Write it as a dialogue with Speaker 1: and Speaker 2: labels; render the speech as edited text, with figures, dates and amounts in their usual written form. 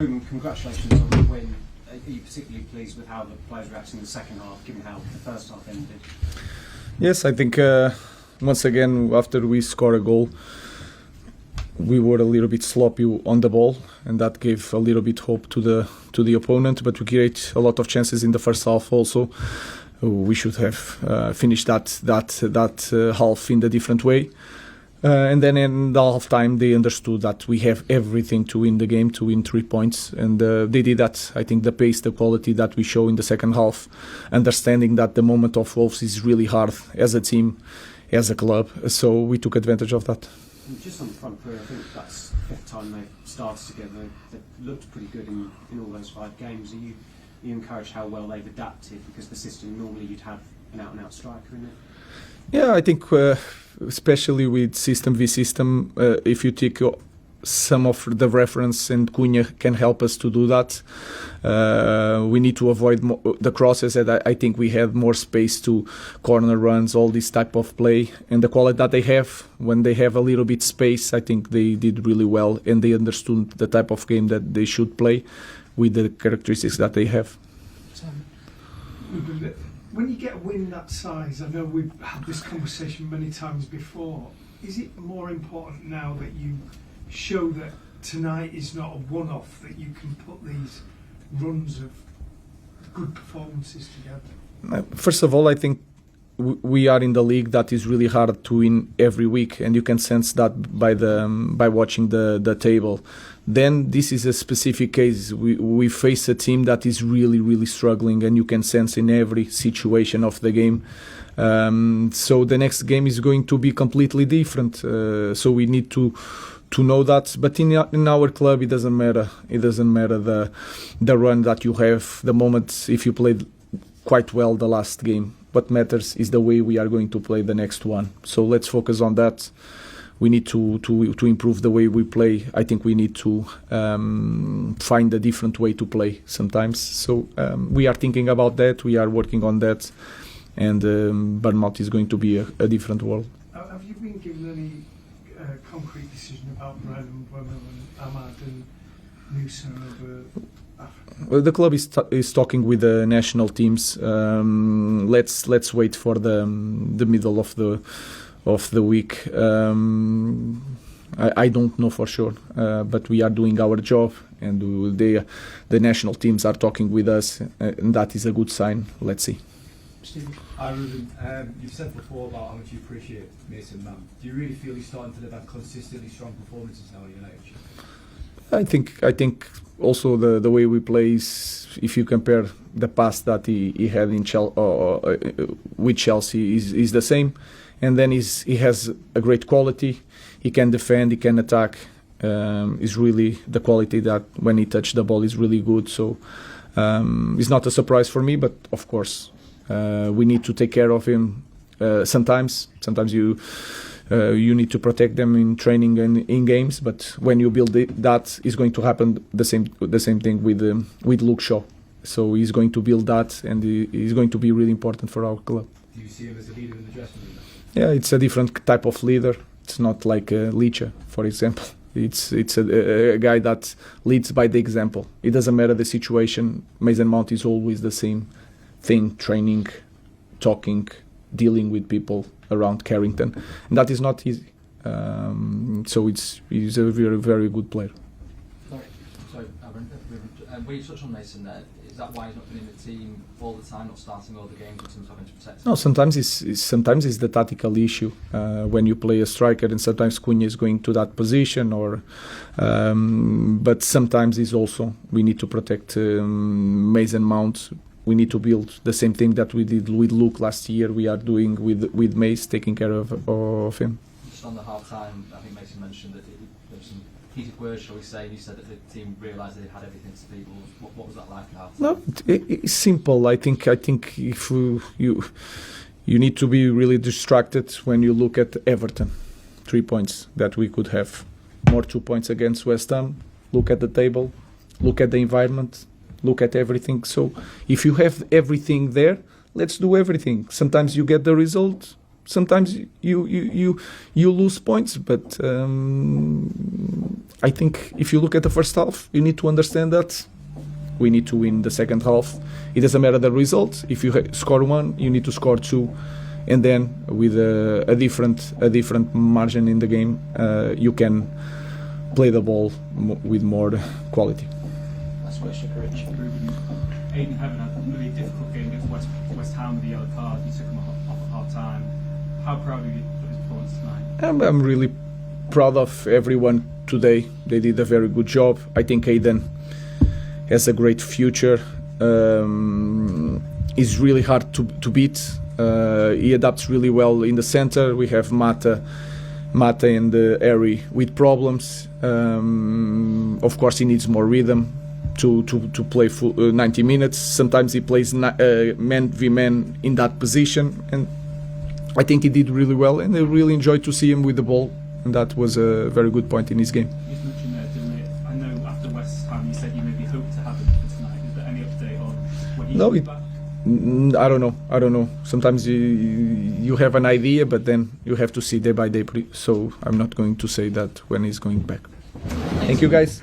Speaker 1: Congratulations on the win. Are you particularly pleased with how the players reacted in the second half, given how the first half ended?
Speaker 2: Yes, I think once again, after we scored a goal, we were a little bit sloppy on the ball, and that gave a little bit hope to the opponent. But we create a lot of chances in the first half also. We should have finished that half in a different way. And then in the half time, they understood that we have everything to win the game, to win 3 points. And they did that. I think the pace, the quality that we show in the second half, understanding that the moment of Wolves is really hard as a team, as a club. So we took advantage of that.
Speaker 1: And just on the front three, I think that's the fifth time they've started together. They've looked pretty good in all those 5 games. Are you encouraged how well they've adapted? Because the system, normally you'd have an out-and-out striker in it.
Speaker 2: Yeah, I think especially with system v system, if you take some of the reference, and Cunha can help us to do that. We need to avoid the crosses, and I think we have more space to corner runs, all this type of play, and the quality that they have when they have a little bit space. I think they did really well, and they understood the type of game that they should play with the characteristics that they have.
Speaker 3: When you get a win that size, I know we've had this conversation many times before, is it more important now that you show that tonight is not a one-off, that you can put these runs of good performances together?
Speaker 2: First of all, I think we are in the league that is really hard to win every week, and you can sense that by watching the table. Then this is a specific case. We face a team that is really struggling, and you can sense in every situation of the game. So the next game is going to be completely different. So we need to know that. But in our club, it doesn't matter. It doesn't matter the run that you have, the moment if you played quite well the last game. What matters is the way we are going to play the next one. So let's focus on that. We need to improve the way we play. I think we need to find a different way to play sometimes. So we are thinking about that. We are working on that. And Bournemouth is going to be a different world.
Speaker 3: Have you been given any concrete decision about Brennan, and Ahmad and Musa over Africa?
Speaker 2: Well, the club is talking with the national teams. Let's wait for the middle of the week. I don't know for sure, but we are doing our job, and the national teams are talking with us, and that is a good sign. Let's see.
Speaker 4: Hi Ruben, you've said before about how much you appreciate Mason Mount. Do you really feel he's starting to deliver consistently strong performances now at United?
Speaker 2: I think also the way we play is, if you compare the past that he had in with Chelsea, is the same. And then he has a great quality. He can defend, he can attack. Is really the quality that when he touches the ball is really good. So it's not a surprise for me, but of course we need to take care of him. Sometimes you need to protect them in training and in games. But when you build that, is going to happen the same thing with Luke Shaw. So he's going to build that, and he's going to be really important for our club.
Speaker 4: Do you see him as a leader in the dressing room?
Speaker 2: Yeah, it's a different type of leader. It's not like Licha, for example. It's a guy that leads by the example. It doesn't matter the situation. Mason Mount is always the same thing: training, talking, dealing with people around Carrington, and that is not easy. So he's a very good player.
Speaker 5: Sorry, when you touched on Mason there, is that why he's not been in the team all the time, not starting all the games, in terms of having to protect him?
Speaker 2: No, sometimes it's the tactical issue when you play a striker, and sometimes Cunha is going to that position, but sometimes it's also we need to protect Mason Mount. We need to build the same thing that we did with Luke last year. We are doing with Mace, taking care of him.
Speaker 5: Just on the half time, I think Mason mentioned that there was some heated words, shall we say, and you said that the team realised they had everything to beat Wolves. What was that like at half time?
Speaker 2: No, it's simple. I think if you need to be really distracted when you look at Everton. 3 points that we could have. More 2 points against West Ham. Look at the table. Look at the environment. Look at everything. So if you have everything there, let's do everything. Sometimes you get the result. Sometimes you lose points, but I think if you look at the first half, you need to understand that we need to win the second half. It doesn't matter the result. If you score one, you need to score two, and then with a different margin in the game, you can play the ball with more quality.
Speaker 5: That's question for Rich.
Speaker 6: Aiden Heaven had a really difficult game against West Ham with the yellow card. You took him off at half time. How proud are you of his performance tonight?
Speaker 2: I'm really proud of everyone today. They did a very good job. I think Aiden has a great future. He's really hard to beat. He adapts really well in the center. We have Mata and Harry with problems. Of course, he needs more rhythm to play full 90 minutes. Sometimes he plays man v man in that position, and I think he did really well, and I really enjoyed to see him with the ball, and that was a very good point in his game.
Speaker 6: You just mentioned there, didn't it? I know after West Ham you said you maybe hoped to have him for tonight. Is there any update on when he's
Speaker 2: No,
Speaker 6: back?
Speaker 2: I don't know. Sometimes you have an idea, but then you have to see day by day. So I'm not going to say that when he's going back. Thank you, guys.